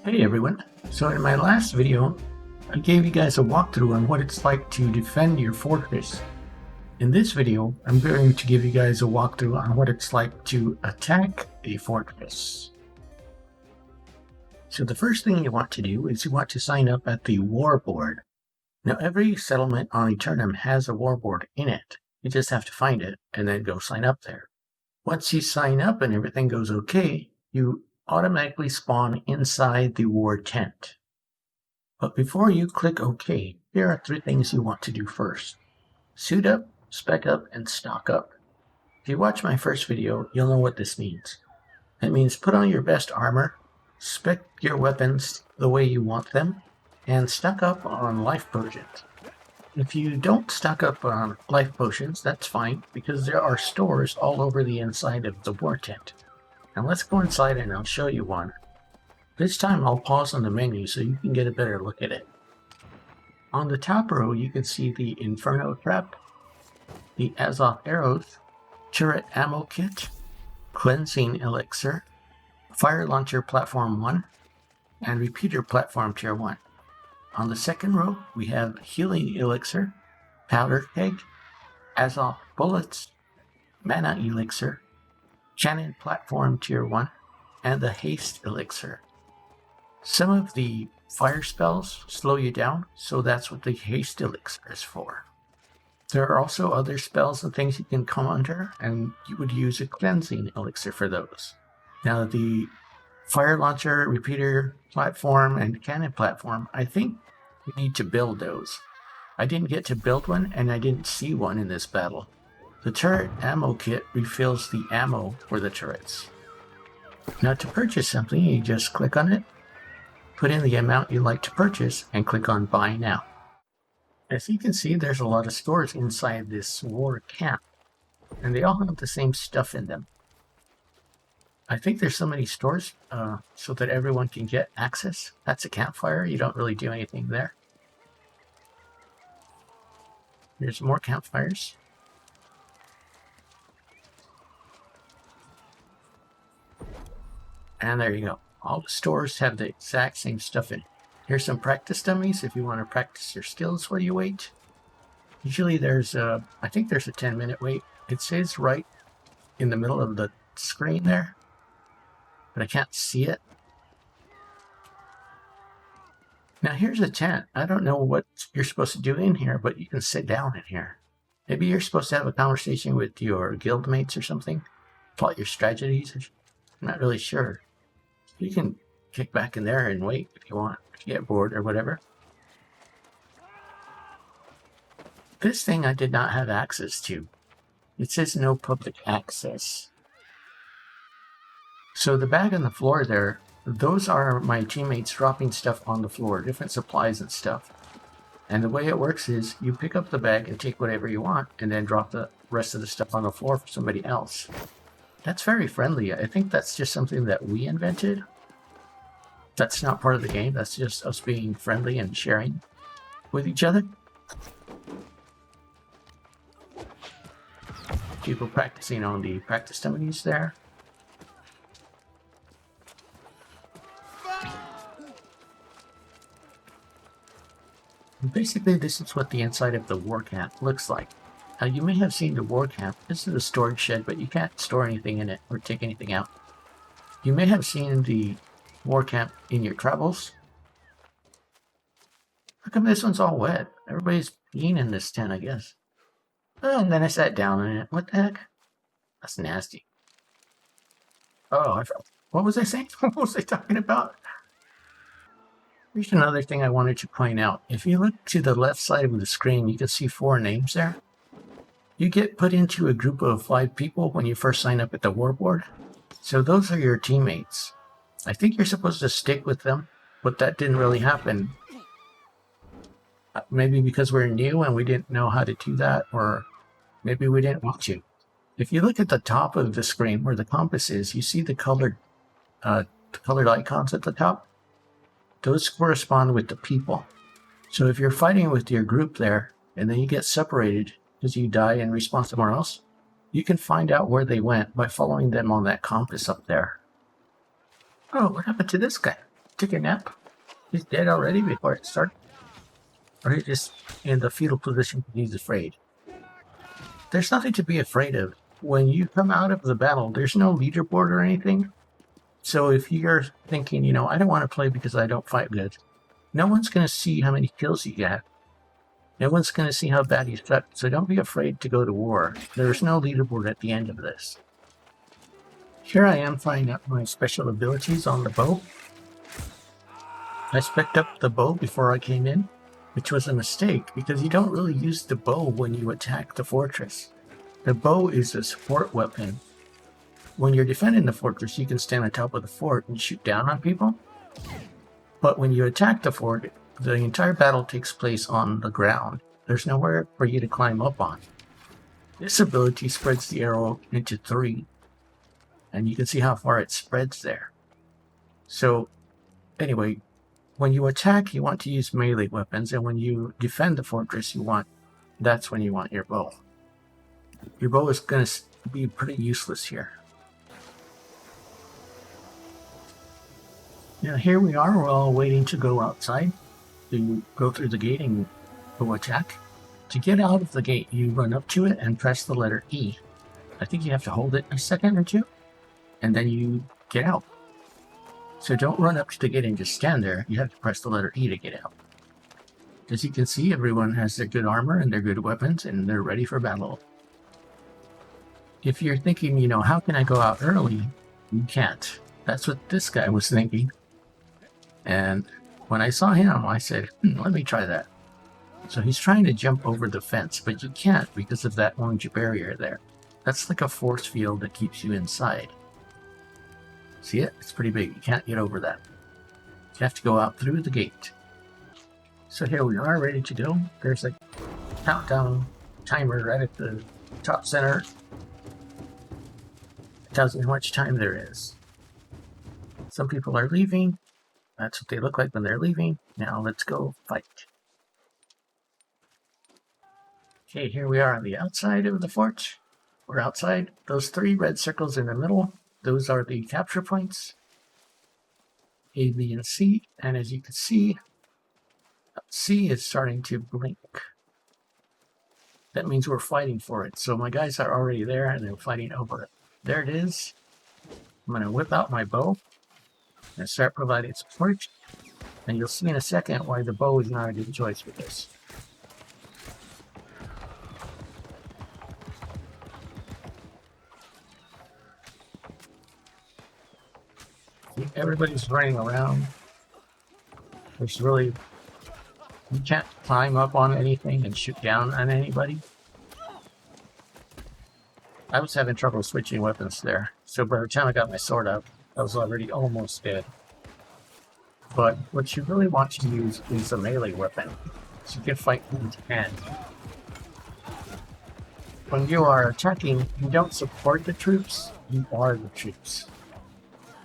Hey everyone, so in my last video, I gave you guys a walkthrough on what it's like to defend your fortress. In this video, I'm going to give you guys a walkthrough on what it's like to attack a fortress. So the first thing you want to do is you want to sign up at the war board. Now every settlement on Eternum has a war board in it. You just have to find it and then go sign up there. Once you sign up and everything goes okay, you automatically spawn inside the war tent. But before you click OK, here are 3 things you want to do first. Suit up, spec up, and stock up. If you watch my first video, you'll know what this means. It means put on your best armor, spec your weapons the way you want them, and stock up on life potions. If you don't stock up on life potions, that's fine, because there are stores all over the inside of the war tent. Now let's go inside and I'll show you one. This time I'll pause on the menu so you can get a better look at it. On the top row you can see the Inferno Trap, the Azoth Arrows, Turret Ammo Kit, Cleansing Elixir, Fire Launcher Platform 1, and Repeater Platform Tier 1. On the second row we have Healing Elixir, Powder Keg, Azoth Bullets, Mana Elixir, Cannon Platform Tier 1, and the Haste Elixir. Some of the fire spells slow you down, so that's what the Haste Elixir is for. There are also other spells and things you can come under, and you would use a Cleansing Elixir for those. Now the Fire Launcher, Repeater Platform, and Cannon Platform, I think you need to build those. I didn't get to build one, and I didn't see one in this battle. The Turret Ammo Kit refills the ammo for the turrets. Now to purchase something, you just click on it, put in the amount you'd like to purchase, and click on Buy Now. As you can see, there's a lot of stores inside this war camp, and they all have the same stuff in them. I think there's so many stores so that everyone can get access. That's a campfire, you don't really do anything there. There's more campfires. And there you go. All the stores have the exact same stuff in it. Here's some practice dummies if you want to practice your skills while you wait. Usually there's I think there's a 10-minute wait. It says right in the middle of the screen there, but I can't see it. Now here's a tent. I don't know what you're supposed to do in here, but you can sit down in here. Maybe you're supposed to have a conversation with your guildmates or something. Plot your strategies. I'm not really sure. You can kick back in there and wait if you want, if you get bored or whatever. This thing I did not have access to. It says no public access. So the bag on the floor there, those are my teammates dropping stuff on the floor, different supplies and stuff. And the way it works is you pick up the bag and take whatever you want and then drop the rest of the stuff on the floor for somebody else. That's very friendly. I think that's just something that we invented. That's not part of the game. That's just us being friendly and sharing with each other. People practicing on the practice dummies there. Basically, this is what the inside of the war camp looks like. Now, you may have seen the war camp. This is a storage shed, but you can't store anything in it or take anything out. You may have seen the war camp in your travels. How come this one's all wet? Everybody's peeing in this tent, I guess. Oh, and then I sat down in it. What the heck? That's nasty. Oh, what was I saying? What was I talking about? Here's another thing I wanted to point out. If you look to the left side of the screen, you can see 4 names there. You get put into a group of 5 people when you first sign up at the war board. So those are your teammates. I think you're supposed to stick with them, but that didn't really happen. Maybe because we're new and we didn't know how to do that, or maybe we didn't want to. If you look at the top of the screen where the compass is, you see the colored icons at the top. Those correspond with the people. So if you're fighting with your group there, and then you get separated because you die and respawn somewhere else, you can find out where they went by following them on that compass up there. Oh, what happened to this guy? took a nap? He's dead already before it started? Or he's just in the fetal position because he's afraid? There's nothing to be afraid of. When you come out of the battle, there's no leaderboard or anything. So if you're thinking, I don't want to play because I don't fight good, no one's going to see how many kills you get. No one's going to see how bad you suck. So don't be afraid to go to war. There's no leaderboard at the end of this. Here I am finding out my special abilities on the bow. I spec'd up the bow before I came in, which was a mistake because you don't really use the bow when you attack the fortress. The bow is a support weapon. When you're defending the fortress, you can stand on top of the fort and shoot down on people. But when you attack the fort, the entire battle takes place on the ground. There's nowhere for you to climb up on. This ability spreads the arrow into 3. And you can see how far it spreads there. So, anyway, when you attack, you want to use melee weapons. And when you defend the fortress, that's when you want your bow. Your bow is going to be pretty useless here. Now here we are, we're all waiting to go outside, to go through the gate and go attack. To get out of the gate, you run up to it and press the letter E. I think you have to hold it a second or two, and then you get out. So don't run up to the gate and just stand there, you have to press the letter E to get out. As you can see, everyone has their good armor and their good weapons, and they're ready for battle. If you're thinking, how can I go out early? You can't. That's what this guy was thinking. And when I saw him, I said, let me try that. So he's trying to jump over the fence, but you can't because of that orange barrier there. That's like a force field that keeps you inside. See it? It's pretty big. You can't get over that. You have to go out through the gate. So here we are, ready to go. There's a countdown timer right at the top center. It tells you how much time there is. Some people are leaving. That's what they look like when they're leaving. Now let's go fight. Okay, here we are on the outside of the fort. We're outside. Those 3 red circles in the middle, those are the capture points. A, B, and C. And as you can see, C is starting to blink. That means we're fighting for it. So my guys are already there and they're fighting over it. There it is. I'm going to whip out my bow and start providing support. And you'll see in a second why the bow is not a good choice for this. Everybody's running around. You can't climb up on anything and shoot down on anybody. I was having trouble switching weapons there. So by the time I got my sword up, I was already almost dead. But what you really want to use is a melee weapon, so you can fight hand to hand. When you are attacking, you don't support the troops, you are the troops.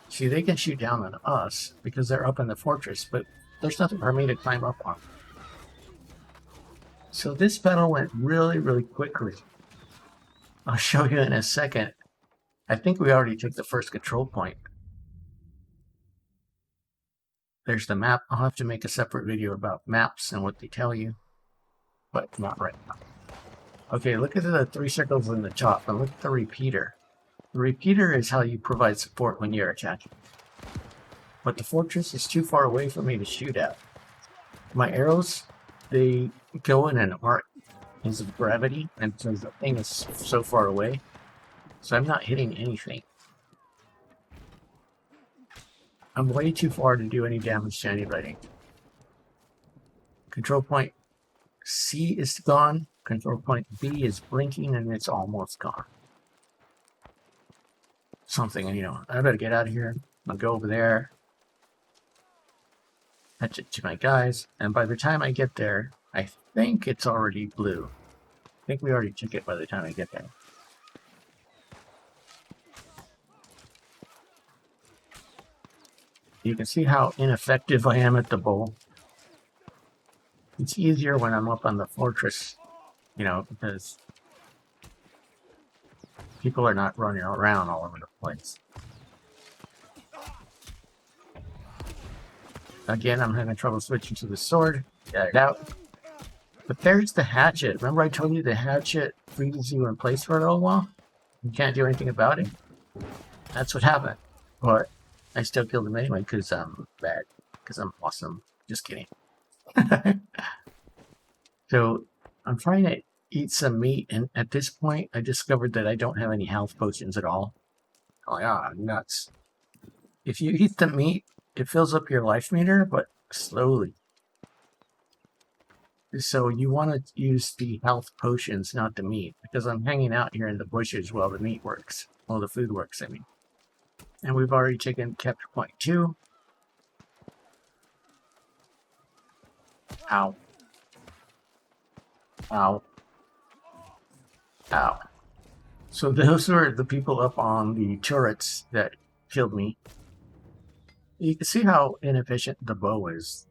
See, they can shoot down on us because they're up in the fortress, but there's nothing for me to climb up on. So this battle went really, really quickly. I'll show you in a second. I think we already took the first control point. There's the map. I'll have to make a separate video about maps and what they tell you, but not right now. Okay, look at the 3 circles in the top, and look at the repeater. The repeater is how you provide support when you're attacking. But the fortress is too far away for me to shoot at. My arrows, they go in an arc because of gravity, and so the thing is so far away. So I'm not hitting anything. I'm way too far to do any damage to anybody. Control point C is gone. Control point B is blinking and it's almost gone. Something, I better get out of here. I'll go over there. Catch it to my guys. And by the time I get there, I think it's already blue. I think we already took it by the time I get there. You can see how ineffective I am at the bow. It's easier when I'm up on the fortress, because people are not running around all over the place. Again, I'm having trouble switching to the sword. Get it out. But there's the hatchet. Remember I told you the hatchet freezes you in place for a little while? You can't do anything about it. That's what happened. But I still killed him anyway because I'm bad. Because I'm awesome. Just kidding. So I'm trying to eat some meat, and at this point I discovered that I don't have any health potions at all. I'm like, ah, nuts. If you eat the meat, it fills up your life meter, but slowly. So you want to use the health potions, not the meat, because I'm hanging out here in the bushes while the meat works. While the food works, I mean. And we've already taken capture point 2. Ow. Ow. Ow. So those were the people up on the turrets that killed me. You can see how inefficient the bow is.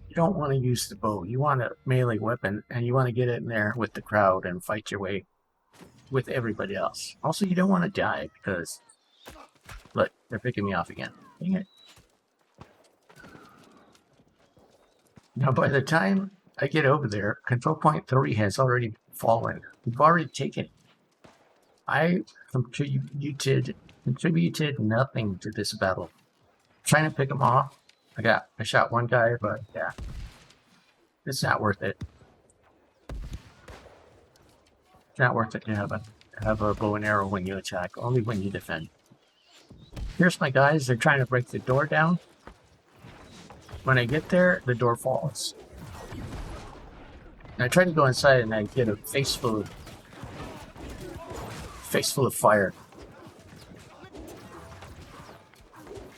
You don't want to use the bow. You want a melee weapon, and you want to get in there with the crowd and fight your way with everybody else. Also, you don't want to die because... Look, they're picking me off again. Dang it. Now, by the time I get over there, control point 3 has already fallen. We've already taken it. I contributed nothing to this battle. Trying to pick them off. I shot one guy, but yeah. It's not worth it. It's not worth it to have a bow and arrow when you attack, only when you defend. Here's my guys, they're trying to break the door down. When I get there, the door falls. And I try to go inside and I get a face full of fire.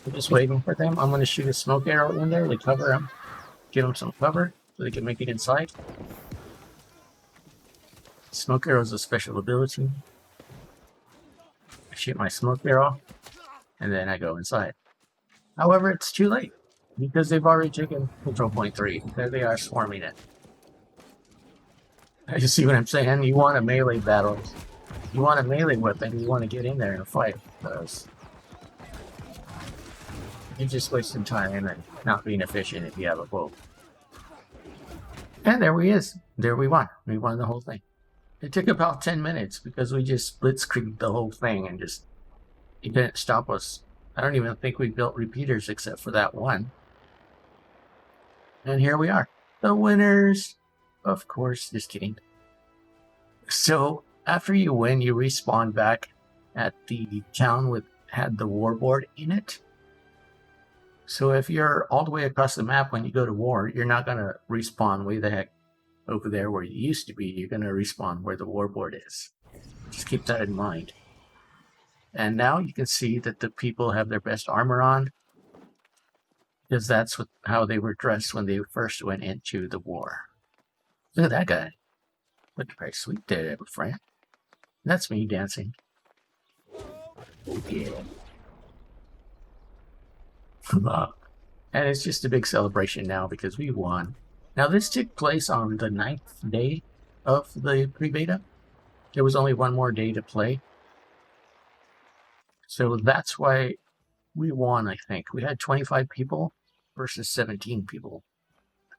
I'm just waiting for them. I'm going to shoot a smoke arrow in there to cover them. Give them some cover so they can make it inside. Smoke arrow is a special ability. I shoot my smoke arrow and then I go inside. However, it's too late because they've already taken control point 3. There they are swarming it. I just see what I'm saying. You want a melee battle. You want a melee weapon. You want to get in there and fight because you're just wasting time and not being efficient if you have a bow. And there we is. There we won. We won the whole thing. It took about 10 minutes because we just blitzkrieged the whole thing and just it didn't stop us. I don't even think we built repeaters except for that one. And here we are. The winners. Of course, just kidding. So after you win, you respawn back at the town with had the war board in it. So if you're all the way across the map when you go to war, you're not going to respawn way the heck over there where you used to be. You're going to respawn where the war board is. Just keep that in mind. And now you can see that the people have their best armor on because that's how they were dressed when they first went into the war. Look at that guy. Looking very sweet there, friend. That's me dancing. Yeah. And it's just a big celebration now because we won. Now this took place on the 9th day of the pre-beta. There was only one more day to play. So that's why we won, I think. We had 25 people versus 17 people.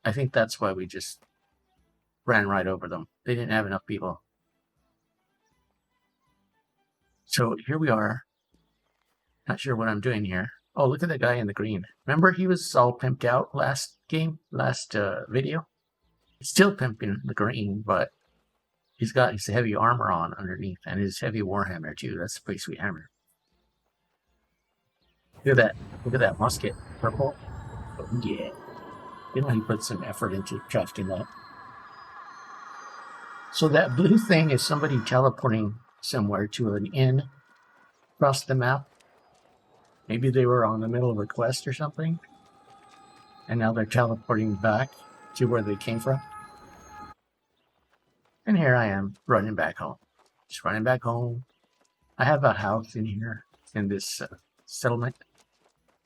I think that's why we just ran right over them. They didn't have enough people. So here we are. Not sure what I'm doing here. Oh, look at the guy in the green. Remember he was all pimped out last video? He's still pimping the green, but he's got his heavy armor on underneath and his heavy warhammer too. That's a pretty sweet hammer. Look at that musket. Purple. Oh, yeah. You know he put some effort into crafting that. So that blue thing is somebody teleporting somewhere to an inn across the map. Maybe they were on the middle of a quest or something. And now they're teleporting back to where they came from. And here I am, running back home. Just running back home. I have a house in here, in this settlement.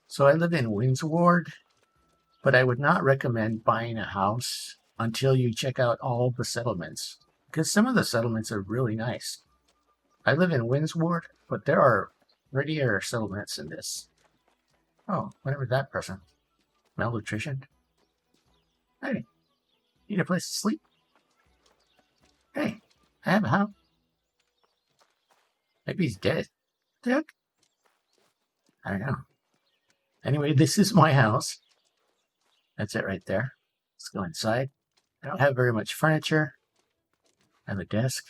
So I live in Windsward, but I would not recommend buying a house until you check out all the settlements. Because some of the settlements are really nice. I live in Windsward, but there are prettier settlements in this. Oh, whatever that person. Malnutrition. Hey, need a place to sleep? Hey, I have a house. Maybe he's dead. Dick? I don't know. Anyway, this is my house. That's it right there. Let's go inside. I don't have very much furniture. I have a desk,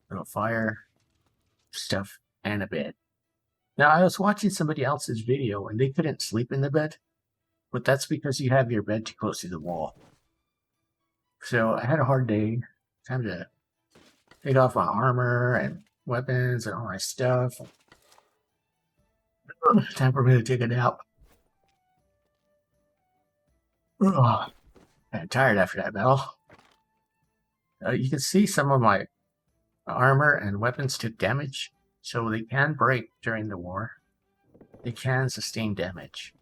a little fire, stuff, and a bed. Now, I was watching somebody else's video and they couldn't sleep in the bed, but that's because you have your bed too close to the wall. So I had a hard day. Time to take off my armor and weapons and all my stuff. Time for me to take a nap. Ugh. I'm tired after that battle. You can see some of my armor and weapons took damage, so they can break during the war. They can sustain damage.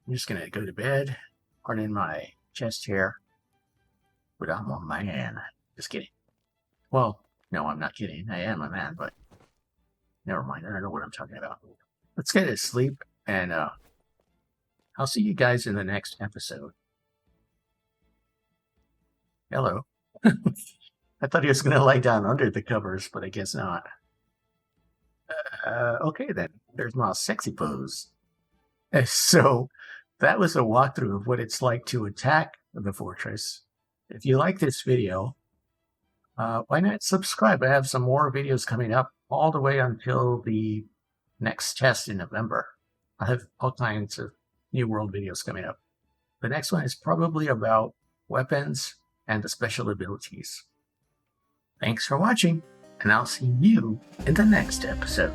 I'm just gonna go to bed, put in my chest here, but I'm a man. Just kidding. Well, no, I'm not kidding. I am a man, but never mind. I don't know what I'm talking about. Let's get to sleep, and I'll see you guys in the next episode. Hello. I thought he was going to lie down under the covers, but I guess not. Okay then, there's my sexy pose. So, that was a walkthrough of what it's like to attack the fortress. If you like this video, why not subscribe? I have some more videos coming up all the way until the next test in November. I have all kinds of New World videos coming up. The next one is probably about weapons and the special abilities. Thanks for watching, and I'll see you in the next episode.